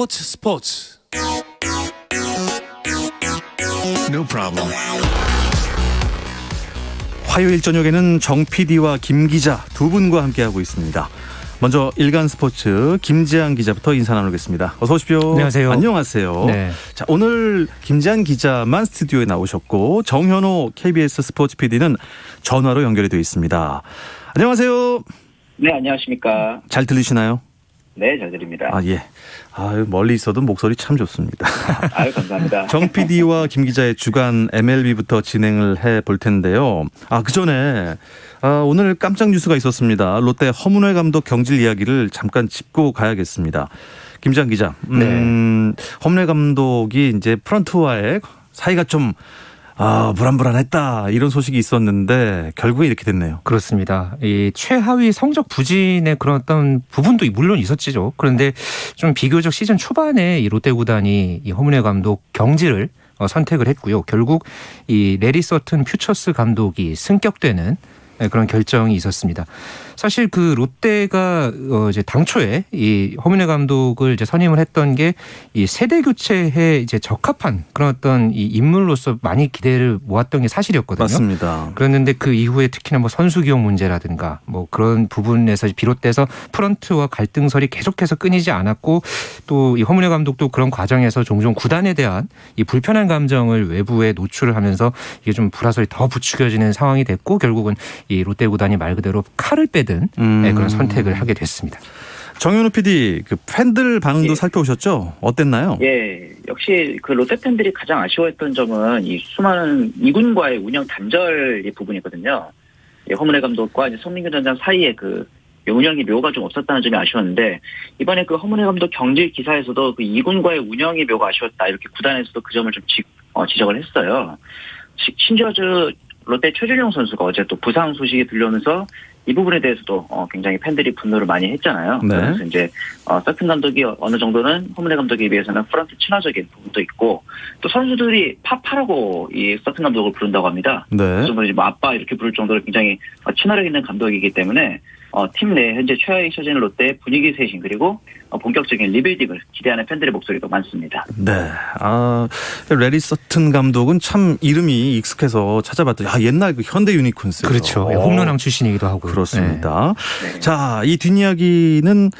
스포츠. No problem. 화요일 저녁에는 정 PD와 김 기자 두 분과 함께하고 있습니다. 먼저 일간 스포츠 김재한 기자부터 인사 나누겠습니다. 어서 오십시오. 안녕하세요. 안녕하세요. 네. 자, 오늘 김재한 기자만 스튜디오에 나오셨고 정현호 KBS 스포츠 PD는 전화로 연결이 되어 있습니다. 안녕하세요. 네, 안녕하십니까. 잘 들리시나요? 네, 잘 들립니다. 아, 예. 아, 멀리 있어도 목소리 참 좋습니다. 아유, 감사합니다. 정 PD와 김 기자의 주간 MLB부터 진행을 해볼 텐데요. 그 전에 오늘 깜짝 뉴스가 있었습니다. 롯데 허문회 감독 경질 이야기를 잠깐 짚고 가야겠습니다. 김재한 기자, 허문회 감독이 이제 프런트와의 사이가 좀 불안불안했다 이런 소식이 있었는데 결국에 이렇게 됐네요. 그렇습니다. 이 최하위 성적 부진의 그런 어떤 부분도 물론 있었지죠. 그런데 좀 비교적 시즌 초반에 이 롯데 구단이 이 허문회 감독 경질을 선택을 했고요. 결국 이 레리 서튼 퓨처스 감독이 승격되는 그런 결정이 있었습니다. 사실 그 롯데가 이제 당초에 이 허문회 감독을 이제 선임을 했던 게 이 세대 교체에 이제 적합한 그런 어떤 이 인물로서 많이 기대를 모았던 게 사실이었거든요. 맞습니다. 그랬는데 그 이후에 특히나 뭐 선수 기용 문제라든가 뭐 그런 부분에서 비롯돼서 프런트와 갈등설이 계속해서 끊이지 않았고 또 이 허문회 감독도 그런 과정에서 종종 구단에 대한 이 불편한 감정을 외부에 노출을 하면서 이게 좀 불화설이 더 부추겨지는 상황이 됐고 결국은 이 롯데 구단이 말 그대로 칼을 빼든 그런 선택을 하게 됐습니다. 정현우 PD, 그 팬들 반응도 살펴보셨죠? 어땠나요? 예, 역시 그 롯데 팬들이 가장 아쉬워했던 점은 이 수많은 이군과의 운영 단절의 부분이거든요. 예, 허문회 감독과 이제 송민규 전장 사이에 그 운영의 묘가 좀 없었다는 점이 아쉬웠는데 이번에 그 허문회 감독 경질 기사에서도 그 이군과의 운영의 묘가 아쉬웠다 이렇게 구단에서도 그 점을 좀 지적을 했어요. 심지어 롯데 최준용 선수가 어제 또 부상 소식이 들려오면서 이 부분에 대해서도 굉장히 팬들이 분노를 많이 했잖아요. 네. 그래서 이제 서튼 감독이 어느 정도는 허문회 감독에 비해서는 프런트 친화적인 부분도 있고 또 선수들이 파파라고 이 서튼 감독을 부른다고 합니다. 네. 그래서 이제 뭐 아빠 이렇게 부를 정도로 굉장히 친화력 있는 감독이기 때문에 팀 내 현재 최하위 처진 롯데의 분위기 쇄신 그리고 본격적인 리빌딩을 기대하는 팬들의 목소리도 많습니다. 네. 레리 서튼 감독은 참 이름이 익숙해서 찾아봤더니 옛날 그 현대 유니콘스. 그렇죠. 홈런왕 출신이기도 하고. 그렇습니다. 네. 자, 이 뒷이야기는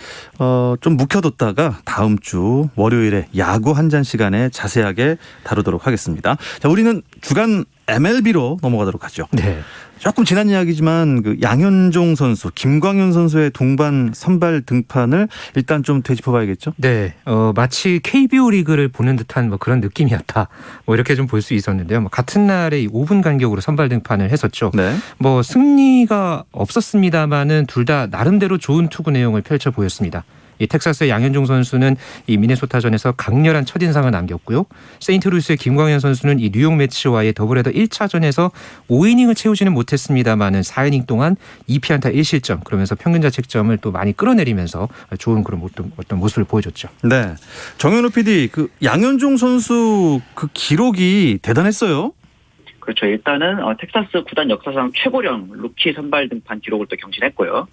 좀 묵혀뒀다가 다음 주 월요일에 야구 한 잔 시간에 자세하게 다루도록 하겠습니다. 자, 우리는 주간 MLB로 넘어가도록 하죠. 네. 조금 지난 이야기지만 그 양현종 선수, 김광현 선수의 동반 선발 등판을 일단 좀 되짚어봐야겠죠. 네, 마치 KBO 리그를 보는 듯한 뭐 그런 느낌이었다. 뭐 이렇게 좀 볼 수 있었는데요. 같은 날에 5분 간격으로 선발 등판을 했었죠. 네. 뭐 승리가 없었습니다만은 둘 다 나름대로 좋은 투구 내용을 펼쳐 보였습니다. 이 텍사스의 양현종 선수는 이 미네소타전에서 강렬한 첫인상을 남겼고요. 세인트루이스의 김광현 선수는 이 뉴욕 매치와의 더블헤더 1차전에서 5이닝을 채우지는 못했습니다만은 4이닝 동안 2피안타 1실점 그러면서 평균 자책점을 또 많이 끌어내리면서 좋은 그런 어떤 모습을 보여줬죠. 네. 정현우 PD, 그 양현종 선수 그 기록이 대단했어요. 그렇죠. 일단은 텍사스 구단 역사상 최고령 루키 선발 등판 기록을 또 경신했고요.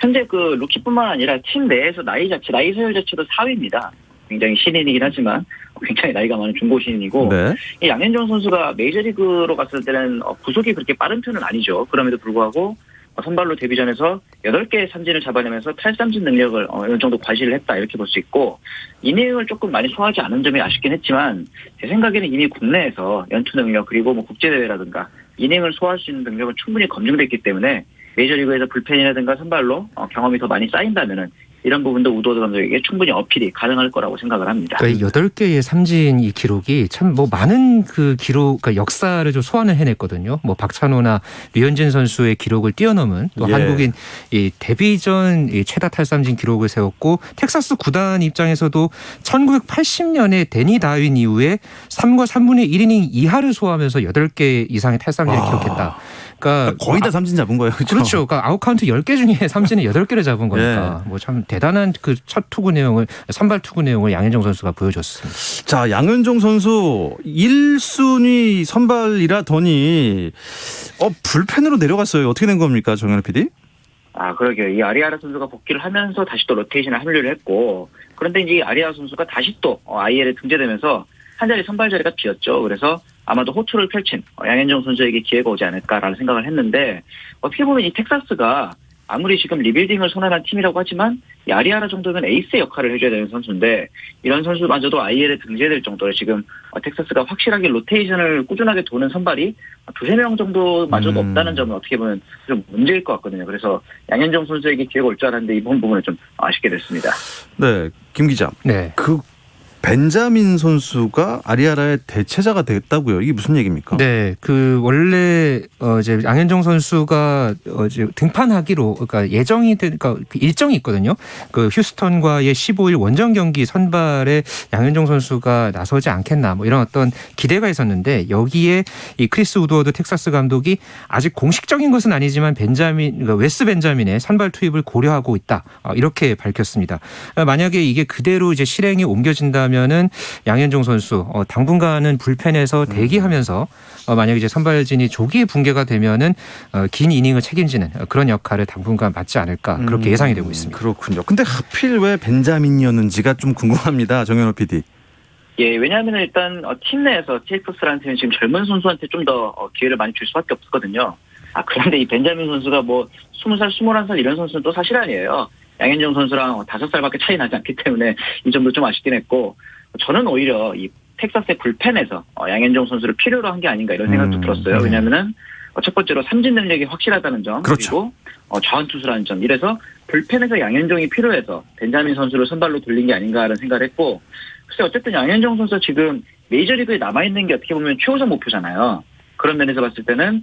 현재 그 루키뿐만 아니라 팀 내에서 나이 서열 자체도 4위입니다. 굉장히 신인이긴 하지만 굉장히 나이가 많은 중고 신인이고 네. 이 양현종 선수가 메이저리그로 갔을 때는 구속이 그렇게 빠른 편은 아니죠. 그럼에도 불구하고 선발로 데뷔전에서 8개의 삼진을 잡아내면서 탈삼진 능력을 어느 정도 과시를 했다 이렇게 볼 수 있고 이닝을 조금 많이 소화하지 않은 점이 아쉽긴 했지만 제 생각에는 이미 국내에서 연투 능력 그리고 뭐 국제대회라든가 이닝을 소화할 수 있는 능력은 충분히 검증됐기 때문에 메이저리그에서 불펜이라든가 선발로 경험이 더 많이 쌓인다면은 이런 부분도 우도드 감독에게 충분히 어필이 가능할 거라고 생각을 합니다. 그러니까 8개의 삼진 이 기록이 참 뭐 많은 그 기록, 그러니까 역사를 좀 소환을 해냈거든요. 뭐 박찬호나 류현진 선수의 기록을 뛰어넘은 또 한국인 이 데뷔전 이 최다 탈삼진 기록을 세웠고 텍사스 구단 입장에서도 1980년에 데니 다윈 이후에 3과 3분의 1이닝 이하를 소화하면서 8개 이상의 탈삼진을 기록했다. 그러니까 거의 다 삼진 잡은 거예요. 그렇죠. 그러니까 아웃카운트 10개 중에 삼진을 8개를 잡은 거니까 뭐 참 대단한 그 첫 투구 내용을 선발 투구 내용을 양현종 선수가 보여줬습니다. 자, 양현종 선수 1순위 선발이라더니 불펜으로 내려갔어요. 어떻게 된 겁니까, 정현우 PD? 그러게요. 이 아리아라 선수가 복귀를 하면서 다시 또 로테이션에 합류를 했고 그런데 이제 아리아 선수가 다시 또 IL에 등재되면서 한 자리 선발 자리가 비었죠. 그래서 아마도 호투를 펼친 양현종 선수에게 기회가 오지 않을까라는 생각을 했는데 어떻게 보면 이 텍사스가 아무리 지금 리빌딩을 선언한 팀이라고 하지만 이 아리아라 정도면 에이스 역할을 해줘야 되는 선수인데 이런 선수마저도 IL에 등재될 정도로 지금 텍사스가 확실하게 로테이션을 꾸준하게 도는 선발이 두세 명 정도마저도 없다는 점은 어떻게 보면 좀 문제일 것 같거든요. 그래서 양현종 선수에게 기회가 올 줄 알았는데 이번 부분을 좀 아쉽게 됐습니다. 네, 김 기자. 네. 그 벤자민 선수가 아리아라의 대체자가 됐다고요. 이게 무슨 얘기입니까? 네, 그 원래 이제 양현종 선수가 이제 등판하기로 그러니까 예정이 그러니까 그 일정이 있거든요. 그 휴스턴과의 15일 원정 경기 선발에 양현종 선수가 나서지 않겠나 뭐 이런 어떤 기대가 있었는데 여기에 이 크리스 우드워드 텍사스 감독이 아직 공식적인 것은 아니지만 그러니까 웨스 벤자민의 선발 투입을 고려하고 있다 이렇게 밝혔습니다. 만약에 이게 그대로 이제 실행에 옮겨진다면 은 양현종 선수 당분간은 불펜에서 대기하면서 만약 이제 선발진이 조기에 붕괴가 되면은 긴 이닝을 책임지는 그런 역할을 당분간 맡지 않을까 그렇게 예상이 되고 있습니다. 그렇군요. 근데 하필 왜 벤자민이었는지가 좀 궁금합니다. 정현호 PD. 예, 왜냐하면 일단 팀 내에서 텍사스라는 팀은 지금 젊은 선수한테 좀 더 기회를 많이 줄 수밖에 없거든요. 그런데 이 벤자민 선수가 뭐 20살, 21살 이런 선수는 또 사실 아니에요. 양현종 선수랑 5살밖에 차이 나지 않기 때문에 이 점도 좀 아쉽긴 했고 저는 오히려 이 텍사스의 불펜에서 양현종 선수를 필요로 한 게 아닌가 이런 생각도 들었어요. 왜냐하면은 첫 번째로 삼진 능력이 확실하다는 점 그렇죠. 그리고 좌완투수라는 점 이래서 불펜에서 양현종이 필요해서 벤자민 선수를 선발로 돌린 게 아닌가라는 생각을 했고 글쎄 어쨌든 양현종 선수 지금 메이저리그에 남아있는 게 어떻게 보면 최우선 목표잖아요. 그런 면에서 봤을 때는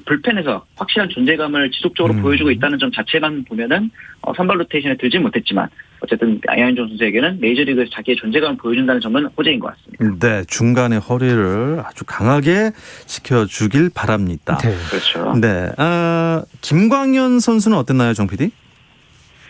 불펜에서 확실한 존재감을 지속적으로 보여주고 있다는 점 자체만 보면은 선발 로테이션에 들지 못했지만 어쨌든 양현종 선수에게는 메이저리그에서 자기의 존재감을 보여준다는 점은 호재인 것 같습니다. 네, 중간의 허리를 아주 강하게 지켜주길 바랍니다. 네. 그렇죠. 네, 김광현 선수는 어땠나요, 정 PD?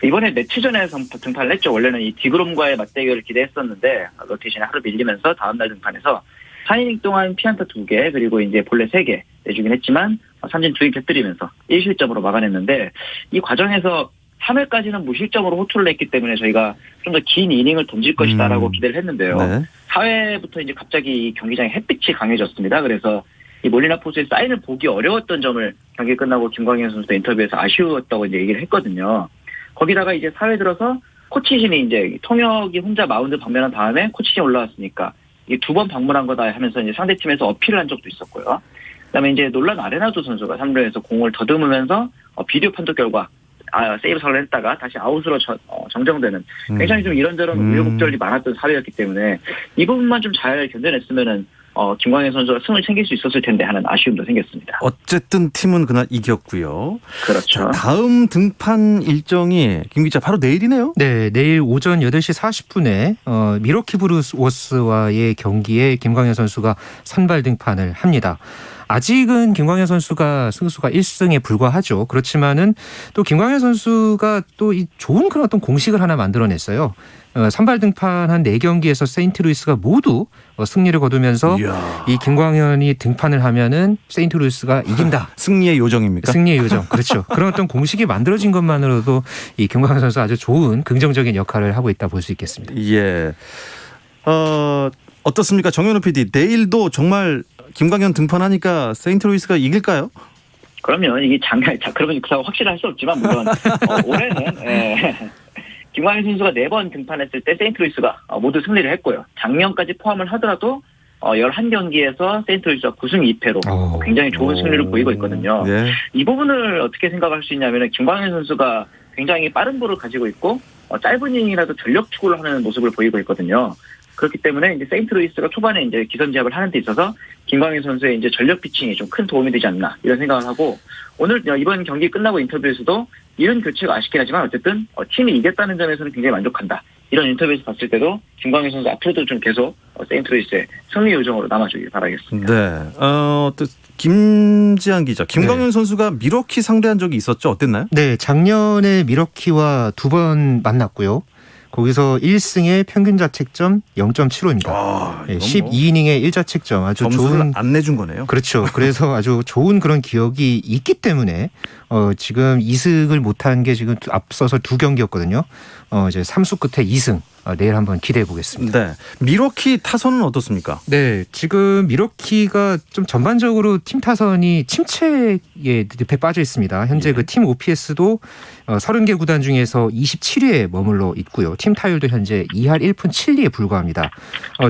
이번에 며칠 전에 등판을 했죠. 원래는 이 디그롬과의 맞대결을 기대했었는데 로테이션이 하루 밀리면서 다음날 등판해서 4이닝 동안 피안타 2개 그리고 이제 볼넷 3개 내주긴 했지만 삼진 2개 곁들이면서 1실점으로 막아냈는데 이 과정에서 3회까지는 무실점으로 호투를 냈기 때문에 저희가 좀 더 긴 이닝을 던질 것이다라고 기대를 했는데요. 네. 4회부터 이제 갑자기 경기장에 햇빛이 강해졌습니다. 그래서 이 몰리나 포수의 사인을 보기 어려웠던 점을 경기 끝나고 김광현 선수도 인터뷰에서 아쉬웠다고 이제 얘기를 했거든요. 거기다가 이제 4회 들어서 코치진이 이제 통역이 혼자 마운드 방문한 다음에 코치진이 올라왔으니까 이게 2번 방문한 거다 하면서 이제 상대팀에서 어필을 한 적도 있었고요. 그다음에 이제 놀란 아레나도 선수가 3루에서 공을 더듬으면서 비디오 판독 결과 세이브 사고를 했다가 다시 아웃으로 정정되는 굉장히 좀 이런저런 우여곡절이 많았던 사회였기 때문에 이 부분만 좀 잘 견뎌냈으면은 김광현 선수가 승을 챙길 수 있었을 텐데 하는 아쉬움도 생겼습니다. 어쨌든 팀은 그날 이겼고요. 그렇죠. 자, 다음 등판 일정이 김 기자 바로 내일이네요. 네, 내일 오전 8시 40분에 미러키 브루스와의 경기에 김광현 선수가 선발 등판을 합니다. 아직은 김광현 선수가 승수가 1승에 불과하죠. 그렇지만은 또 김광현 선수가 또 이 좋은 그런 어떤 공식을 하나 만들어냈어요. 선발 등판한 4경기에서 세인트루이스가 모두 승리를 거두면서 이야. 이 김광현이 등판을 하면은 세인트루이스가 이긴다. 승리의 요정입니까? 승리의 요정. 그렇죠. 그런 어떤 공식이 만들어진 것만으로도 이 김광현 선수 아주 좋은 긍정적인 역할을 하고 있다 볼 수 있겠습니다. 예. 어떻습니까? 정현우 PD. 내일도 정말 김광현 등판하니까 세인트루이스가 이길까요? 그러면 이게 그러면 확실할 수 없지만 물론 올해는 김광현 선수가 4번 등판했을 때 세인트루이스가 모두 승리를 했고요. 작년까지 포함을 하더라도 11경기에서 세인트루이스가 9승 2패로 굉장히 좋은 승리를 보이고 있거든요. 네. 이 부분을 어떻게 생각할 수 있냐면 김광현 선수가 굉장히 빠른 볼을 가지고 있고 짧은 이닝이라도 전력 추구를 하는 모습을 보이고 있거든요. 그렇기 때문에 이제 세인트루이스가 초반에 이제 기선제압을 하는 데 있어서 김광현 선수의 이제 전력 피칭이 좀 큰 도움이 되지 않나 이런 생각을 하고 오늘 이번 경기 끝나고 인터뷰에서도 이런 교체가 아쉽긴 하지만 어쨌든 팀이 이겼다는 점에서는 굉장히 만족한다. 이런 인터뷰에서 봤을 때도 김광현 선수 앞으로도 좀 계속 세인트루이스의 승리 요정으로 남아주길 바라겠습니다. 네. 또 김지한 기자, 김광현 선수가 미러키 상대한 적이 있었죠? 어땠나요? 네, 작년에 미러키와 2번 만났고요. 거기서 1승에 평균 자책점 0.75입니다. 네, 12이닝의 1자책점 아주 점수를 좋은 안 내준 거네요. 그렇죠. 그래서 아주 좋은 그런 기억이 있기 때문에 지금 이승을 못한 게 지금 앞서서 2경기였거든요. 이제 3수 끝에 2승 내일 한번 기대해 보겠습니다. 네. 밀워키 타선은 어떻습니까? 네, 지금 밀워키가 좀 전반적으로 팀 타선이 침체의 늪에 빠져 있습니다. 현재 그 팀 OPS도 30개 구단 중에서 27위에 머물러 있고요. 팀 타율도 현재 2할 1푼 7리에 불과합니다.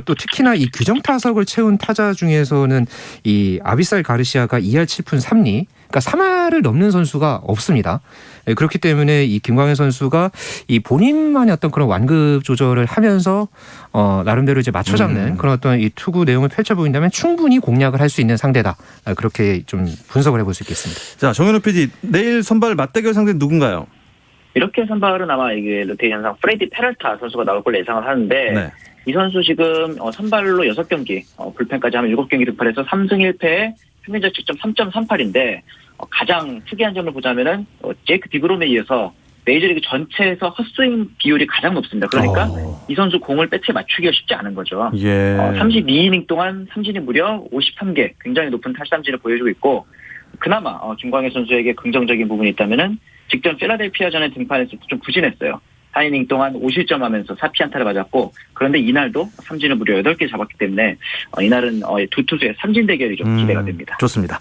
또 특히나 이 규정 타석을 채운 타자 중에서는 이 아비살 가르시아가 2할 7푼 3리, 그러니까 3할을 넘는 선수가 없습니다. 그렇기 때문에 이 김광현 선수가 이 본인만의 어떤 그런 완급 조절을 하면서 나름대로 이제 맞춰 잡는 그런 어떤 이 투구 내용을 펼쳐 보인다면 충분히 공략을 할 수 있는 상대다. 그렇게 좀 분석을 해볼 수 있겠습니다. 자, 정현우 PD, 내일 선발 맞대결 상대는 누군가요? 이렇게 선발은 아마 이게 롯데 현상 프레디 페랄타 선수가 나올 걸로 예상을 하는데 네. 이 선수 지금 선발로 6경기, 불펜까지 하면 7경기 득발해서 3승 1패에 평균적 득점 3.38인데 가장 특이한 점을 보자면은 제이크 디그롬에 이어서 메이저리그 전체에서 헛스윙 비율이 가장 높습니다. 그러니까 이 선수 공을 배트에 맞추기가 쉽지 않은 거죠. 예. 32이닝 동안 삼진이 무려 53개, 굉장히 높은 탈삼진을 보여주고 있고 그나마 김광현 선수에게 긍정적인 부분이 있다면은 직전 필라델피아전에 등판했을 때 좀 부진했어요. 4이닝 동안 5실점하면서 4피안타를 맞았고 그런데 이날도 삼진을 무려 8개 잡았기 때문에 이날은 두 투수의 삼진 대결이 좀 기대가 됩니다. 좋습니다.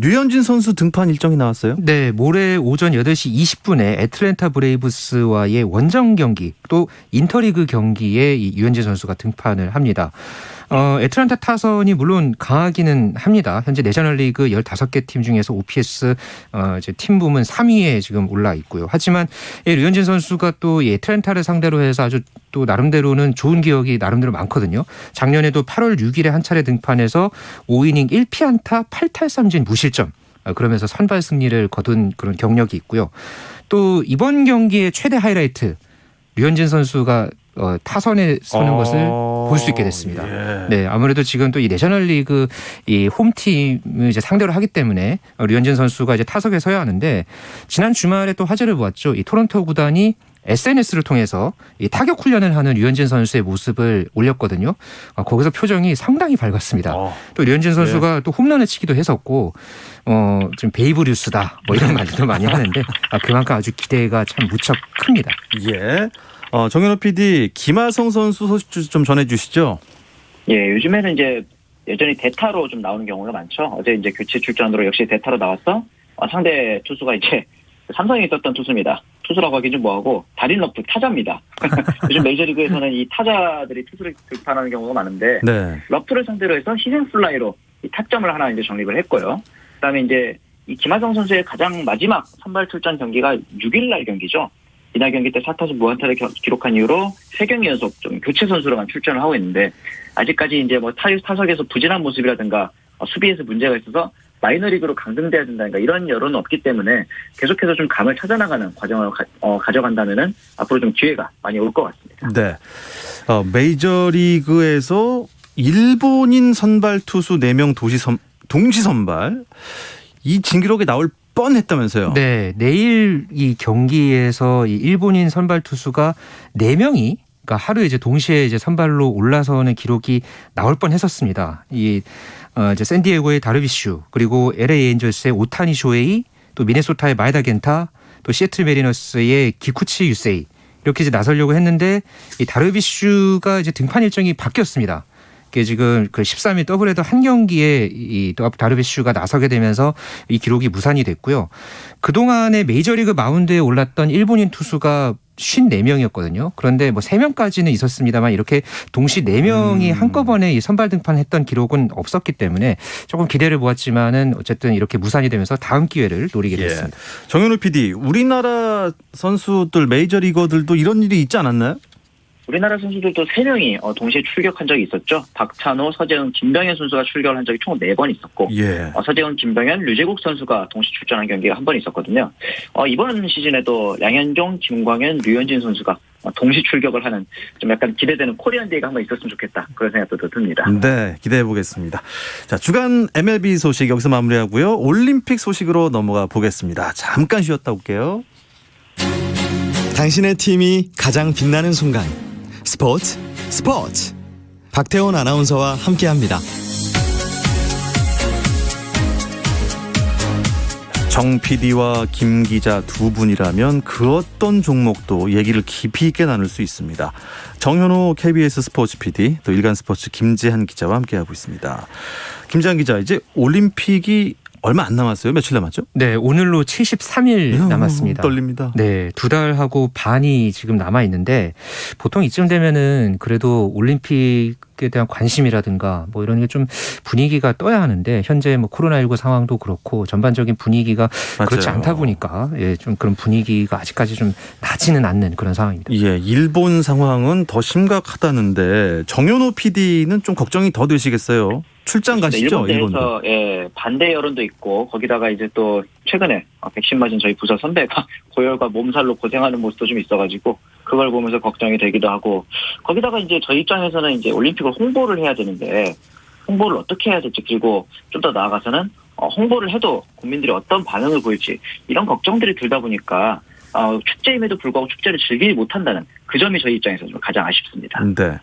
류현진 선수 등판 일정이 나왔어요? 네, 모레 오전 8시 20분에 애틀랜타 브레이브스와의 원정 경기 또 인터리그 경기에 이 류현진 선수가 등판을 합니다. 애틀랜타 타선이 물론 강하기는 합니다. 현재 내셔널리그 15개 팀 중에서 OPS 이제 팀 부문 3위에 지금 올라 있고요. 하지만 이 류현진 선수가 또 이 애틀랜타를 상대로 해서 아주 또 나름대로는 좋은 기억이 나름대로 많거든요. 작년에도 8월 6일에 한 차례 등판해서 5이닝 1피안타 8탈삼진 무실점. 그러면서 선발 승리를 거둔 그런 경력이 있고요. 또 이번 경기의 최대 하이라이트 류현진 선수가 타선에 서는 것을 볼 수 있게 됐습니다. 예. 네, 아무래도 지금 또 이 내셔널리그 이 홈팀을 이제 상대로 하기 때문에 류현진 선수가 이제 타석에 서야 하는데 지난 주말에 또 화제를 보았죠. 이 토론토 구단이 SNS를 통해서 이 타격 훈련을 하는 류현진 선수의 모습을 올렸거든요. 거기서 표정이 상당히 밝았습니다. 또 류현진 선수가 또 홈런을 치기도 했었고, 지금 베이브 류스다 뭐 이런 말도 많이 하는데 그만큼 아주 기대가 참 무척 큽니다. 예. 정현우 PD, 김하성 선수 소식 좀 전해주시죠. 예, 요즘에는 이제 여전히 대타로 좀 나오는 경우가 많죠. 어제 이제 교체 출전으로 역시 대타로 나왔어. 상대 투수가 이제 삼성에 있었던 투수입니다. 투수라고 하기 좀 뭐하고 다린 러프 타자입니다. 요즘 메이저리그에서는 이 타자들이 투수를 등판하는 경우가 많은데 네. 러프를 상대로 해서 희생 플라이로 이 타점을 하나 이제 정립을 했고요. 그다음에 이제 이 김하성 선수의 가장 마지막 선발 출전 경기가 6일날 경기죠. 이날 경기 때 4타수 무안타를 기록한 이후로 3경기 연속 좀 교체 선수로만 출전을 하고 있는데 아직까지 이제 뭐 타석에서 부진한 모습이라든가 수비에서 문제가 있어서 마이너리그로 강등돼야 된다든가 이런 여론은 없기 때문에 계속해서 좀 감을 찾아나가는 과정을 가져간다면은 앞으로 좀 기회가 많이 올 것 같습니다. 네. 메이저리그에서 일본인 선발 투수 4명 동시 선발 이 진기록에 나올 뻔했다면서요. 네, 내일 이 경기에서 이 일본인 선발 투수가 4명이 그러니까 하루 이제 동시에 이제 선발로 올라서는 기록이 나올 뻔했었습니다. 이제 샌디에고의 다르비슈 그리고 LA 에인절스의 오타니 쇼헤이 또 미네소타의 마에다 겐타 또 시애틀 메리너스의 기쿠치 유세이 이렇게 이제 나서려고 했는데 이 다르비슈가 이제 등판 일정이 바뀌었습니다. 이게 지금 그 13일 더블헤더 한 경기에 이 다르비슈가 나서게 되면서 이 기록이 무산이 됐고요. 그동안에 메이저리그 마운드에 올랐던 일본인 투수가 54명이었거든요. 그런데 뭐 3명까지는 있었습니다만 이렇게 동시 4명이 한꺼번에 이 선발 등판했던 기록은 없었기 때문에 조금 기대를 모았지만은 어쨌든 이렇게 무산이 되면서 다음 기회를 노리게 됐습니다. 예. 정현우 PD, 우리나라 선수들 메이저리거들도 이런 일이 있지 않았나요? 우리나라 선수들도 3명이 동시에 출격한 적이 있었죠. 박찬호, 서재훈, 김병현 선수가 출격을 한 적이 총 4번 있었고 예. 서재훈, 김병현, 류재국 선수가 동시 출전한 경기가 한 번 있었거든요. 이번 시즌에도 양현종, 김광현, 류현진 선수가 동시 출격을 하는 좀 약간 기대되는 코리안 데이가 한 번 있었으면 좋겠다. 그런 생각도 듭니다. 네, 기대해 보겠습니다. 자, 주간 MLB 소식 여기서 마무리하고요. 올림픽 소식으로 넘어가 보겠습니다. 잠깐 쉬었다 올게요. 당신의 팀이 가장 빛나는 순간 스포츠 박태원 아나운서와 함께합니다. 정 PD와 김 기자 두 분이라면 그 어떤 종목도 얘기를 깊이 있게 나눌 수 있습니다. 정현호 KBS 스포츠 PD, 또 일간스포츠 김재한 기자와 함께하고 있습니다. 김재한 기자, 이제 올림픽이 얼마 안 남았어요? 며칠 남았죠? 네, 오늘로 73일 남았습니다. 떨립니다. 네, 2달하고 반이 지금 남아 있는데 보통 이쯤 되면은 그래도 올림픽에 대한 관심이라든가 뭐 이런 게 좀 분위기가 떠야 하는데 현재 뭐 코로나19 상황도 그렇고 전반적인 분위기가 그렇지 맞아요. 않다 보니까 예, 좀 그런 분위기가 아직까지 좀 나지는 않는 그런 상황입니다. 예, 일본 상황은 더 심각하다는데 정현호 PD는 좀 걱정이 더 되시겠어요? 출장 가시죠? 일본 일본도. 내에서 예, 반대 여론도 있고 거기다가 이제 또 최근에 백신 맞은 저희 부서 선배가 고열과 몸살로 고생하는 모습도 좀 있어가지고 그걸 보면서 걱정이 되기도 하고 거기다가 이제 저희 입장에서는 이제 올림픽을 홍보를 해야 되는데 홍보를 어떻게 해야 될지 그리고 좀 더 나아가서는 홍보를 해도 국민들이 어떤 반응을 보일지 이런 걱정들이 들다 보니까 축제임에도 불구하고 축제를 즐기지 못한다는 그 점이 저희 입장에서 좀 가장 아쉽습니다. 네.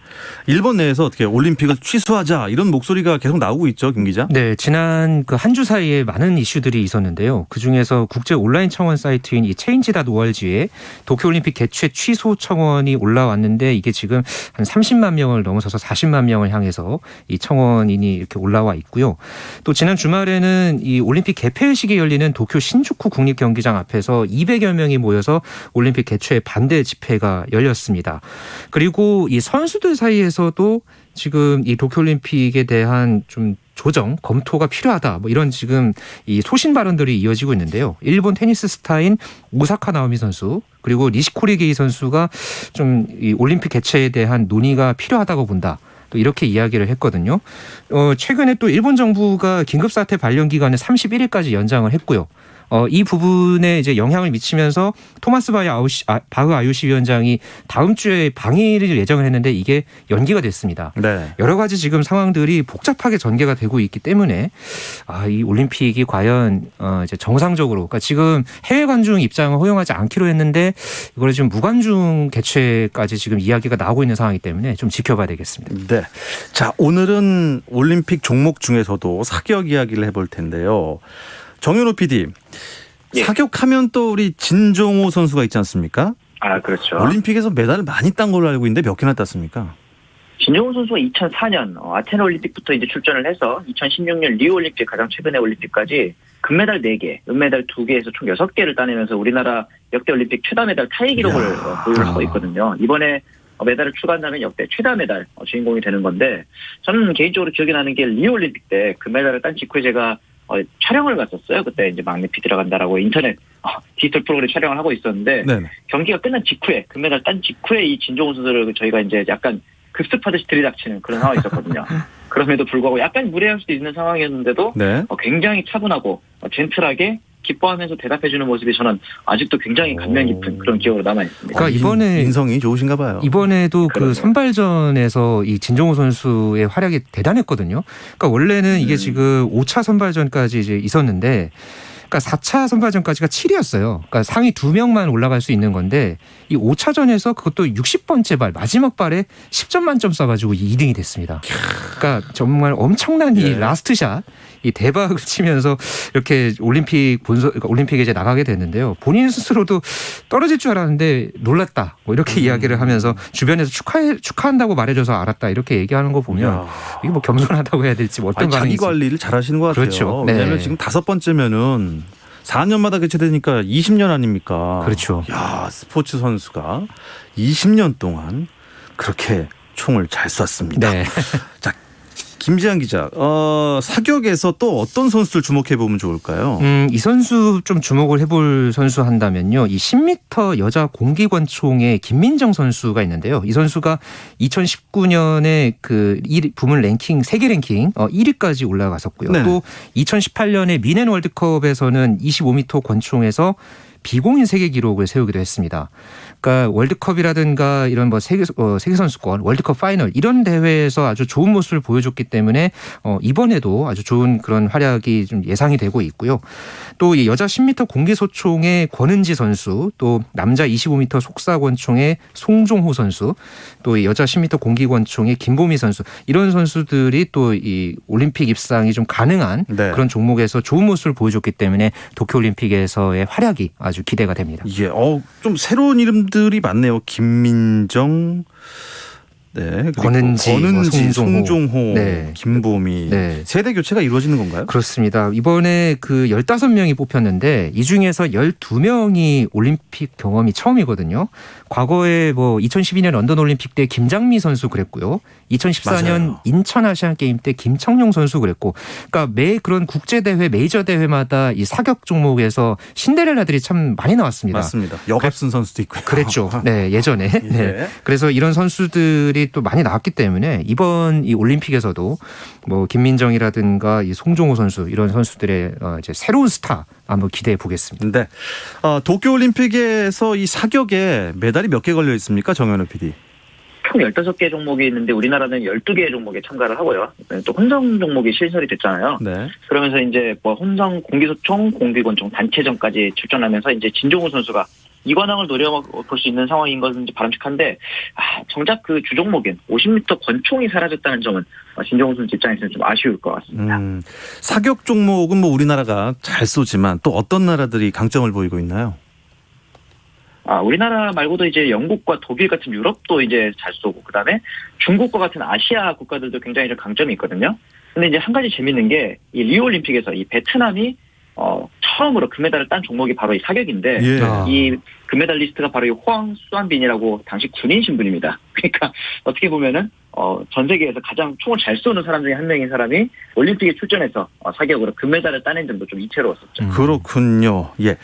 일본 내에서 어떻게 올림픽을 취소하자 이런 목소리가 계속 나오고 있죠, 김 기자? 네, 지난 그 한 주 사이에 많은 이슈들이 있었는데요. 그 중에서 국제 온라인 청원 사이트인 이 체인지.org에 도쿄올림픽 개최 취소 청원이 올라왔는데 이게 지금 한 30만 명을 넘어서서 40만 명을 향해서 이 청원인이 이렇게 올라와 있고요. 또 지난 주말에는 이 올림픽 개폐식이 열리는 도쿄 신주쿠 국립경기장 앞에서 200여 명이 모여서 올림픽 개최 반대 집회가 열렸습니다. 그리고 이 선수들 사이에서도 지금 이 도쿄올림픽에 대한 좀 조정, 검토가 필요하다. 뭐 이런 지금 이 소신 발언들이 이어지고 있는데요. 일본 테니스 스타인 오사카 나오미 선수 그리고 니시코리 게이 선수가 좀 이 올림픽 개최에 대한 논의가 필요하다고 본다. 또 이렇게 이야기를 했거든요. 최근에 또 일본 정부가 긴급사태 발령 기간을 31일까지 연장을 했고요. 이 부분에 이제 영향을 미치면서 토마스 바흐 IOC 위원장이 다음 주에 방일을 예정을 했는데 이게 연기가 됐습니다. 네. 여러 가지 지금 상황들이 복잡하게 전개가 되고 있기 때문에 이 올림픽이 과연 이제 정상적으로 그러니까 지금 해외 관중 입장을 허용하지 않기로 했는데 이걸 지금 무관중 개최까지 지금 이야기가 나오고 있는 상황이기 때문에 좀 지켜봐야 되겠습니다. 네. 자, 오늘은 올림픽 종목 중에서도 사격 이야기를 해볼 텐데요. 정현호 PD, 예. 사격하면 또 우리 진종호 선수가 있지 않습니까? 그렇죠. 올림픽에서 메달을 많이 딴 걸로 알고 있는데 몇 개나 땄습니까? 진종호 선수가 2004년 아테네 올림픽부터 이제 출전을 해서 2016년 리우 올림픽 가장 최근의 올림픽까지 금메달 4개, 은메달 2개에서 총 6개를 따내면서 우리나라 역대 올림픽 최다 메달 타이 기록을 보유하고 있거든요. 이번에 메달을 추가한다면 역대 최다 메달 주인공이 되는 건데 저는 개인적으로 기억이 나는 게 리우 올림픽 때 금메달을 딴 직후에 제가 촬영을 갔었어요. 그때 이제 막내 PD라 간다라고 인터넷 디지털 프로그램 촬영을 하고 있었는데 네네. 경기가 끝난 직후에 금메달 딴 직후에 이 진종호 선수를 저희가 이제 약간 급습하듯이 들이닥치는 그런 상황이 있었거든요. 그럼에도 불구하고 약간 무례할 수도 있는 상황이었는데도 네. 굉장히 차분하고 젠틀하게 기뻐하면서 대답해주는 모습이 저는 아직도 굉장히 감명 깊은 그런 기억으로 남아 있습니다. 그러니까 이번에 인성이 좋으신가 봐요. 이번에도 그 그럼요. 선발전에서 이 진종호 선수의 활약이 대단했거든요. 그러니까 원래는 이게 지금 5차 선발전까지 이제 있었는데 그러니까 4차 선발전까지가 7위였어요. 그러니까 상위 2명만 올라갈 수 있는 건데 이 5차전에서 그것도 60번째 발 마지막 발에 10점 만점 쏴가지고 2등이 됐습니다. 그러니까 정말 엄청난 이 라스트샷 이 대박을 치면서 이렇게 그러니까 올림픽에 이제 나가게 됐는데요. 본인 스스로도 떨어질 줄 알았는데 놀랐다. 뭐 이렇게 이야기를 하면서 주변에서 축하한다고 말해줘서 알았다. 이렇게 얘기하는 거 보면 이야. 이게 뭐 겸손하다고 해야 될지 뭐 어떤 자기 반응인지. 관리를 잘하시는 것 같아요. 그렇죠. 왜냐하면 네. 지금 5번째면은 4년마다 개최되니까 20년 아닙니까? 그렇죠. 야, 스포츠 선수가 20년 동안 그렇게 총을 잘 쐈습니다. 네. 자, 김지한 기자, 사격에서 또 어떤 선수를 주목해 보면 좋을까요? 이 선수 좀 주목을 해볼 선수 한다면요. 이 10m 여자 공기권총의 김민정 선수가 있는데요. 이 선수가 2019년에 그 부문 랭킹 세계 랭킹 1위까지 올라갔었고요. 네. 또 2018년에 미넨 월드컵에서는 25m 권총에서 비공인 세계 기록을 세우기도 했습니다. 그러니까 월드컵이라든가 이런 뭐 세계 선수권, 월드컵 파이널 이런 대회에서 아주 좋은 모습을 보여줬기 때문에 이번에도 아주 좋은 그런 활약이 좀 예상이 되고 있고요. 또 이 여자 10m 공기소총의 권은지 선수, 또 남자 25m 속사권총의 송종호 선수, 또 이 여자 10m 공기권총의 김보미 선수 이런 선수들이 또 이 올림픽 입상이 좀 가능한 네. 그런 종목에서 좋은 모습을 보여줬기 때문에 도쿄올림픽에서의 활약이 아주 기대가 됩니다. 예, 좀 새로운 이름들이 많네요. 김민정, 네, 그리고 권은지, 송종호, 네. 김보미. 네. 세대 교체가 이루어지는 건가요? 그렇습니다. 이번에 그 15명이 뽑혔는데 이 중에서 12명이 올림픽 경험이 처음이거든요. 과거에 뭐 2012년 런던 올림픽 때 김장미 선수 그랬고요. 2014년 맞아요. 인천 아시안 게임 때 김청용 선수 그랬고, 그러니까 매 그런 국제 대회, 메이저 대회마다 이 사격 종목에서 신데렐라들이 참 많이 나왔습니다. 맞습니다. 여갑순 선수도 있고요. 그랬죠. 네, 예전에. 예. 네. 그래서 이런 선수들이 또 많이 나왔기 때문에 이번 이 올림픽에서도 뭐 김민정이라든가 이 송종호 선수 이런 선수들의 이제 새로운 스타 한번 기대해 보겠습니다. 네. 도쿄올림픽에서 이 사격에 메달이 몇 개 걸려 있습니까? 정현우 PD. 총 15개 종목이 있는데 우리나라는 12개 종목에 참가를 하고요. 또 혼성 종목이 신설이 됐잖아요. 네. 그러면서 이제 뭐 혼성 공기소총, 공기권총 단체전까지 출전하면서 이제 진종우 선수가 2관왕을 노려볼 수 있는 상황인 것은 이제 바람직한데, 정작 그 주종목인 50m 권총이 사라졌다는 점은 진종우 선수 입장에서는 좀 아쉬울 것 같습니다. 사격 종목은 뭐 우리나라가 잘 쏘지만 또 어떤 나라들이 강점을 보이고 있나요? 우리나라 말고도 이제 영국과 독일 같은 유럽도 이제 잘 쏘고, 그 다음에 중국과 같은 아시아 국가들도 굉장히 좀 강점이 있거든요. 근데 이제 한 가지 재밌는 게 이 리우 올림픽에서 이 베트남이 처음으로 금메달을 딴 종목이 바로 이 사격인데, 예. 이 금메달리스트가 바로 이 호앙 수안빈이라고 당시 군인 신분입니다. 그러니까 어떻게 보면은 전 세계에서 가장 총을 잘 쏘는 사람 중에 한 명인 사람이 올림픽에 출전해서 사격으로 금메달을 따낸 점도 좀 이채로웠었죠. 그렇군요. 예.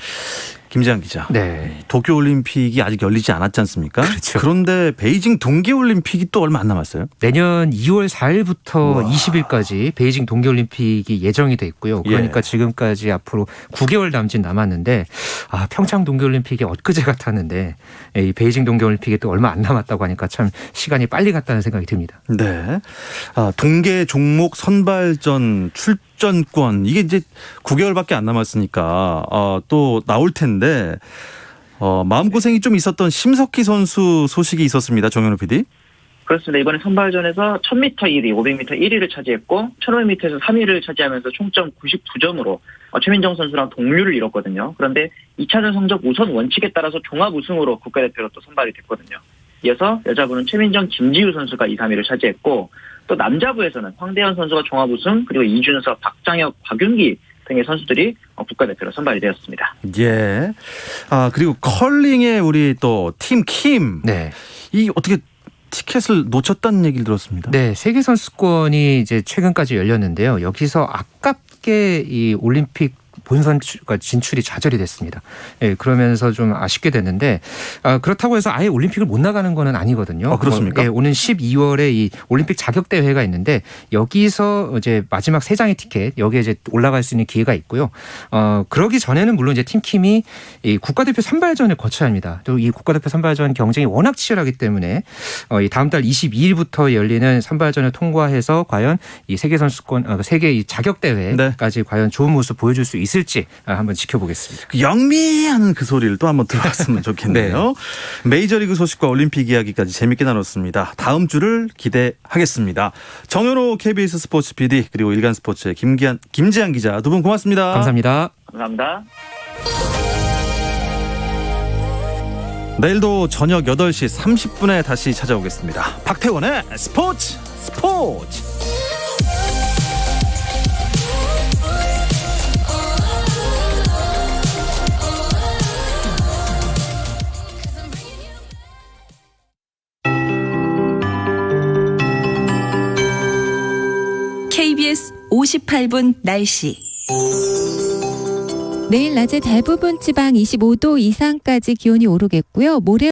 김재한 기자. 네. 도쿄올림픽이 아직 열리지 않았지 않습니까? 그렇죠. 그런데 베이징 동계올림픽이 또 얼마 안 남았어요. 내년 2월 4일부터 우와. 20일까지 베이징 동계올림픽이 예정이 돼 있고요. 그러니까 예. 지금까지 앞으로 9개월 남짓 남았는데, 평창 동계올림픽이 엊그제 같았는데 이 베이징 동계올림픽이 또 얼마 안 남았다고 하니까 참 시간이 빨리 갔다는 생각이 듭니다. 네. 동계 종목 선발전 출전권 이게 이제 9개월밖에 안 남았으니까 또 나올 텐데 마음고생이 좀 있었던 심석희 선수 소식이 있었습니다. 정현우 PD. 그렇습니다. 이번에 선발전에서 1000m 1위, 500m 1위를 차지했고 1500m에서 3위를 차지하면서 총점 99점으로 최민정 선수랑 동률을 이뤘거든요. 그런데 2차전 성적 우선 원칙에 따라서 종합 우승으로 국가대표로 또 선발이 됐거든요. 이어서 여자부는 최민정, 김지우 선수가 2, 3위를 차지했고, 또 남자부에서는 황대현 선수가 종합 우승, 그리고 이준석, 박장혁, 박윤기 등의 선수들이 국가대표로 선발이 되었습니다. 예. 그리고 컬링의 우리 또 팀 킴. 네. 이 어떻게 티켓을 놓쳤다는 얘기를 들었습니다. 네, 세계 선수권이 이제 최근까지 열렸는데요. 여기서 아깝게 이 올림픽 본선 진출이 좌절이 됐습니다. 예, 그러면서 좀 아쉽게 됐는데, 그렇다고 해서 아예 올림픽을 못 나가는 건 아니거든요. 그렇습니까? 오는 12월에 이 올림픽 자격 대회가 있는데 여기서 이제 마지막 3장의 티켓 여기에 이제 올라갈 수 있는 기회가 있고요. 그러기 전에는 물론 이제 팀킴이 이 국가대표 선발전을 거쳐야 합니다. 또 이 국가대표 선발전 경쟁이 워낙 치열하기 때문에 이 다음 달 22일부터 열리는 선발전을 통과해서 과연 이 세계 선수권, 세계 이 자격 대회까지 과연 좋은 모습 보여줄 수 있을지 한번 지켜보겠습니다. 그 영미한 그 소리를 또 한번 들어봤으면 좋겠네요. 메이저리그 소식과 올림픽 이야기까지 재밌게 나눴습니다. 다음 주를 기대하겠습니다. 정현호 KBS 스포츠 PD 그리고 일간스포츠의 김재한 기자 두 분 고맙습니다. 감사합니다. 감사합니다. 내일도 저녁 8시 30분에 다시 찾아오겠습니다. 박태원의 스포츠. KBS 58분 날씨. 내일 낮에 대부분 지방 25도 이상까지 기온이 오르겠고요. 모레